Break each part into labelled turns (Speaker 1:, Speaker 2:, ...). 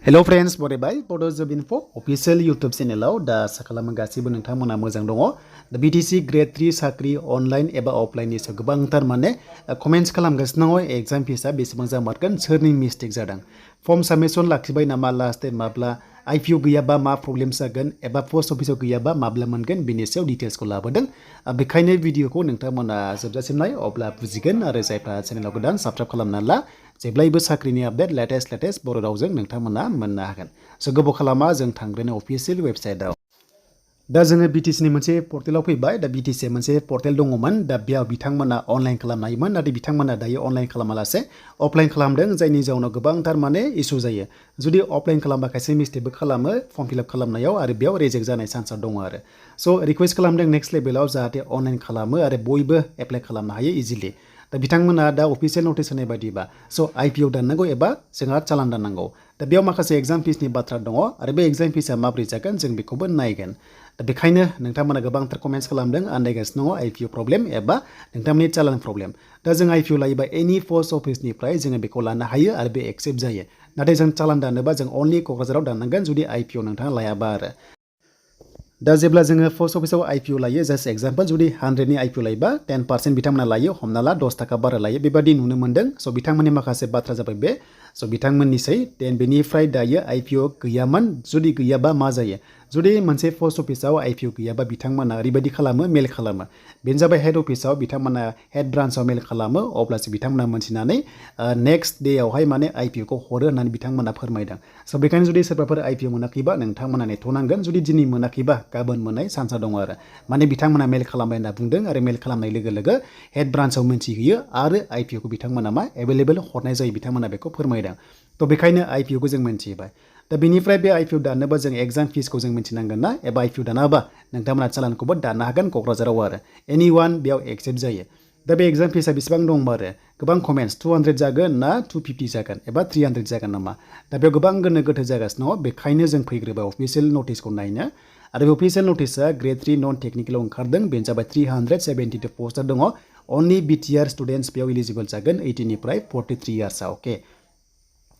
Speaker 1: Hello friends, बरायबाय बड' जब info अफिशियेल YouTube चेनेलाव दा आसा खालामो गासिबो नोंथांमोना मोजां दङ। दा BTC ग्रेड 3 साख्रि अनलाइन एबा अफलाइननि सायाव गोबांथार कमेन्ट्स खालामगासिनो दङ एग्जाम फिसा बेसेबां जामारगोन सोरनि मिस्टेक जादों फर्म साबमिशन लाखिबाय नामा लास्ट टाइम माब्ला IPO गैयाबा मा प्रब्लेम जागोन एबा पोस्ट अफिसाव गैयाबा माब्ला मोनगोन बेनि सायाव डिटेल्सखौ लाबोदों। बेखायनो भिडिअखौ नोंथांमोना जोबजासिम नाय अब्ला बुजिगोन आरो जायफ्रा चेनेलाव गोदान साबस्क्राइब खालामना ला जेब्लायबो साख्रिनि आपडेट लेटेस्ट बर' रावजों नोंथांमोना मोननो हागोन। स' गोबाव खालामा जों थांग्रोनो अफिशियेल वेबसाइटआव। दा जोङो BTC नि मोनसे पर्टेलाव फैबाय। दा BTC मोनसे पर्टेल दङमोन। दा बेयाव बिथांमोना अनलाइन खालामनो हायोमोन नाथाय बिथांमोना दायो अनलाइन खालामालासे अफलाइन खालामदों जायनि जाउनाव गोबांथार इसु जायो। जुदि अफलाइन खालामबा खायसे मिस्टेकबो खालामो फर्म फिलआप खालामनायाव आरो बेयाव रिजेक्ट जानाय चान्सआ दङ आरो। स' रिक्वेस्ट खालामदों नेक्स्ट लेभेलाव जाहाथे अनलाइन खालामो आरो बयबो एप्लाइ खालामनो हायो इजिलि। दा बिथांमोना दा अफिशियेल नटिस होनाय बायदिबा IPO दाननांगौ एबा जोंहा चालान दाननांगौ। दा बेयाव माखासे एग्जाम फिसनि बाथ्रा दङ आरो बे एग्जाम फिसआ माबोरै जागोन जों बेखौबो नायगोन। दा बेखायनो नोंथांमोना गोबांथार कमेन्ट्स खालामदों आन्दायगासिनो दङ IPO प्रब्लेम एबा नोंथांमोननि चालान प्रब्लेम। दा जों IPO लायोबा एनि पोस्ट अफिसनिफ्राय जोङो बेखौ लानो हायो आरो बे एक्सेप्ट जायो। नाथाय जों चालान दानोबा जों अनलि क'क्राझाराव दाननांगोन जुदि IPO नोंथाङा लायाबा आरो। दा जेब्ला जोङो पोस्ट अफिसाव IPO लायो जास्ट एग्जाम्पल जुदि 100नि IPO लायोबा 10% बिथांमोना लायो हमना ला 10 थाखा बारा लायो बेबादि नुनो मोन्दों। स' बिथांमोननि माखासे बाथ्रा जाबाय बे स' बिथांमोननिसै बेनिफ्राय दायो IPO गैयामोन जुदि गैयाबा मा जायो जुदि मोनसे पोस्ट अफिसाव IPO गैयाबा बिथांमोना ओरैबायदि खालामो मेल खालामो बेनो जाबाय हेड अफिसाव बिथांमोना हेड ब्रान्चआव मेल खालामो अब्लासो बिथांमोना मोनथिनानै नेक्स्ट डेआवहाय IPO खौ हरो होननानै बिथांमोना फोरमायदों। स' बेखायनो जुदि सोरबाफोर IPO मोनाखैबा नोंथांमोना नेथ'नांगोन जुदि दिनै मोनाखैबा गाबोन मोननाय चान्सआ दङ आरो बिथांमोना मेल खालामबाय होनना बुंदों आरो मेल खालामनाय लोगो लोगो हेड ब्रान्चआव मोनथिहोयो आरो IPO खौ बिथांमोना एभेलेबेल हरनाय जायो बिथांमोना बेखौ फोरमायदों। थ' बेखायनो IPO खौ जों मोनथिबाय। दा बेनिफ्राय बे IPO दाननोबा जों एग्जाम फिसखौ जों मिथिनांगोन ना एबा IPO दानाबा नोंथांमोना चालानखौबो दाननो हागोन क'क्राझाराव आरो एनि वान बेयाव एक्सेप्ट जायो। दा बे एग्जाम फिसआ बेसेबां दंबा आरो गोबां कमेन्ट्स 200 जागोन ना 250 जागोन एबा 300 जागोन नामा दा बेयाव गोबां गोनो गोथो जागासिनो दङ। बेखायनो जों फैग्रोबाय अफिशियेल नटिसखौ नायनो आरो बे अफिशियेल नटिसआ ग्रेड 3 नन टेक्निकेलाव ओंखारदों बेनो जाबाय 372 पस्टार दङ। अनलि BTR स्टुडेन्ट्स बेयाव इलिजिबल जागोन 18 निफ्राय 43 इयार्सआ अके।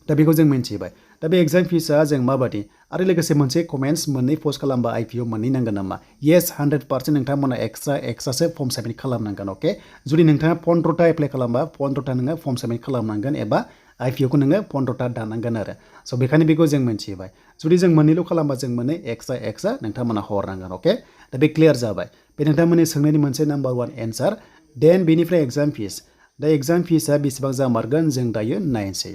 Speaker 1: दा बेखौ जों मिन्थिबाय। दा बे एग्जाम फिसआ जों माबादि आरो लोगोसे मोनसे कमेन्ट्स मोननै पस्ट खालामबा IPO मोननै नांगोन नामा येस 100% नोंथांमोना एक्सट्रासो फर्म साबमिट खालामनांगोन अके। जुदि नोंथाङा 15टा एप्लाइ खालामबा 15टा नोङो फर्म साबमिट खालामनांगोन एबा IPO खौ नोङो 15टा दानांगोन आरो। स' बेखायनो बेखौ जों मिन्थिबाय। जुदि जों मोननैल' खालामबा जों मोननै एक्सट्रा नोंथांमोना हरनांगोन अके। दा बे क्लियार जाबाय। बे नोंथांमोननि सोंनायनि मोनसे नाम्बार 1 एन्सार। देन बेनिफ्राय एग्जाम फिस। दा एग्जाम फिसआ बेसेबां जामारगोन जों दायो नायनोसै।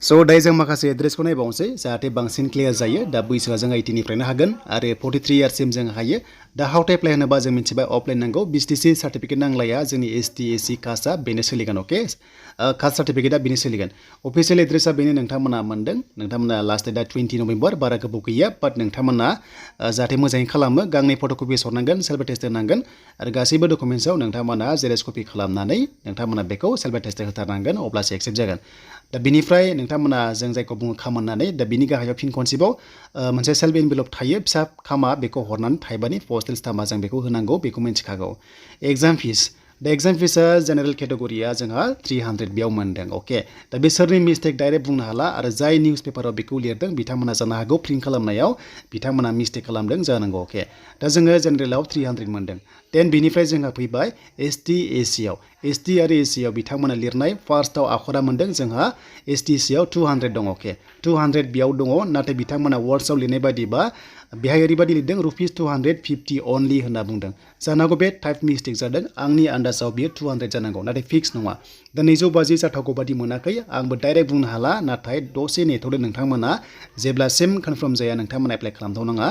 Speaker 1: स' दायो जों माखासे एड्रेसखौ नायबावनोसै जाहाथे बांसिन क्लियार जायो। दा बैसोआ जों 18 निफ्रायनो हागोन आरो 43 इयार्ससिम जों हायो। दा हाउ टु एप्लाइ होनोबा जों मिथिबाय अफलाइन नांगौ BTC सार्टिफिकेट नांलाया जोंनि ST SC कास्टआ बेनो सोलिगोन अके। कास्ट सार्टिफिकेटआ बेनो सोलिगोन। अफिशियेल एड्रेसआ बेनो नोंथांमोना मोनदों। नोंथांमोना लास्ट डेटआ 20 नभेम्बर बारा गोबाव गैया बाट नोंथांमोना जाहाथे मोजाङै खालामो गांनै फट' कपि हरनांगोन सेल्फ एटेस्टेड नांगोन आरो गासैबो डकुमेन्ट्सआव नोंथांमोना जेरेक्स कपि खालामनानै नोंथांमोना बेखौ सेल्फ एटेस्टेड होथारनांगोन अब्लासो एक्सेप्ट जागोन। दा बिनिफ्राय नोंथांमोना जों जायखौ बुङो खामोननानै दा बिनि गाहायाव फिन खनसेबाव मोनसे सेल्फ एनभेलप थायो फिसा खामा बेखौ हरनानै थाइबानि पस्टेल स्टाम्पा जों बेखौ होनांगौ बेखौ मिन्थिखागौ। एग्जाम फिस दा एग्जाम फिसआ जेनेरेल केटेगरिया जोंहा 300 बेयाव मोनदों अके। दा बे सोरनि मिस्टेक डाइरेक्ट बुंनो हाला आरो जाय निउस पेपाराव बेखौ लिरदों बिथांमोना जानो हागौ प्रिन्ट खालामनायाव बिथांमोना मिस्टेक खालामदों जानांगौ अके। दा जोङो जेनेरेलाव 300 मोनदों। देन बेनिफ्राय जोंहा फैबाय ST SC आव ST आरो SC आव बिथांमोना लिरनाय फार्स्टआव आखरा मोनदों जोंहा ST SC आव 200 दं अके 200 बेयाव दङ नाथाय बिथांमोना वर्ड्सआव लिरनाय बायदिबा बेहाय ओरैबायदि लिरदों ₹250 अनलि होनना बुंदों। जानांगौ बे टाइप मिस्टेक जादों आंनि आन्दाजाव बियो 200 जानांगौ नाथाय फिक्स नङा। दा 250 जाथावगौ बादि मोनाखै आंबो डाइरेक्ट बुंनो हाला नाथाय दसे नेथ'दो नोंथांमोना जेब्लासिम कनफार्म जाया नोंथांमोना एप्लाइ खालामथ'नाङा।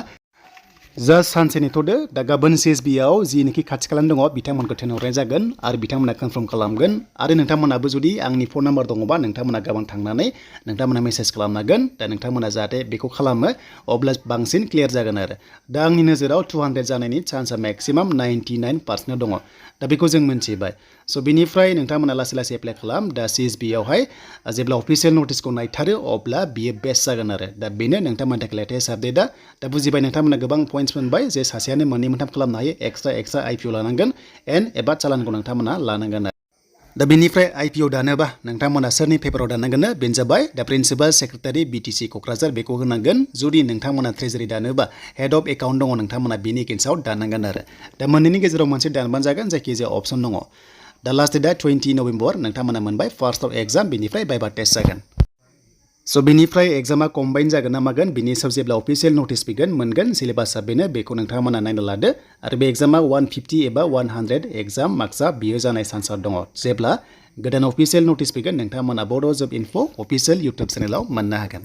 Speaker 1: जास्ट सानसे नेथ'दो दा गाबोन CSB आव जिनोखि खाथि खालानि दङ बिथांमोनखौ थिनहरनाय जागोन आरो बिथांमोना कनफार्म खालामगोन आरो नोंथांमोनाबो जुदि आंनि फन नाम्बार दङबा नोंथांमोना गाबोन थांनानै नोंथांमोना मेसेज खालामनांगोन। दा नोंथांमोना जाहाथे बेखौ खालामो अब्ला बांसिन क्लियार जागोन आरो। दा आंनि नोजोराव 200 जानायनि चान्सआ मेक्सिमाम 99% दङ। दा बेखौ जों मिन्थिबाय। स' बिनिफ्राय नोंथांमोना लासै लासै एप्लाइ खालाम। दा CSB आवहाय जेब्ला अफिशियेल नटिसखौ नायथारो अब्ला बियो बेस्ट जागोन आरो। दा बेनो नोंथांमोननि थाखाय लेटेस्ट आपडेटआ। दा बुजिबाय नोंथांमोना गोबां पइन्ट्स मोनबाय जे सासेयानो मोननै मोनथाम खालामनो हायो एक्सट्रा IPO लानांगोन एबा चालानखौ नोंथांमोना लानांगोन। दा बेनिफ्राय IPO दानोबा नोंथांमोना सोरनि पेपाराव दाननांगोन बेनो जाबाय दा प्रिन्सिपाल सेक्रेटारि BTC क'क्राझार बेखौ होनांगोन जुदि नोंथांमोना ट्रेजारि दानोबा हेड अफ एकाउन्ट दङ नोंथांमोना बिनि एकाउन्टआव दाननांगोन आरो दा मोननैनि गेजेराव मोनसे दानबानो जागोन जायखिजाया अपसन दङ दा लास्ट डेटआ 20 नभेम्बर नोंथांमोना मोनबाय फार्स्टआव एग्जाम बेनिफ्राय भाइभा टेस्ट जागोन स' बेनिफ्राय एग्जामा कम्बाइन जागोन ना मागोन बिनि सायाव जेब्ला अफिसियेल नटिस फैगोन मोनगोन सिलेबासा बेनो बेखौ नोंथांमोना नायना लादो आरो बे एग्जामा 150 एबा 100 एग्जाम मार्क्सआ बियो जानाय चान्सआ दङ जेब्ला गोदान अफिसियेल नटिस फैगोन नोंथांमोना बड' जब इनफो अफिसियेल इउटुब चेनेलाव मोननो हागोन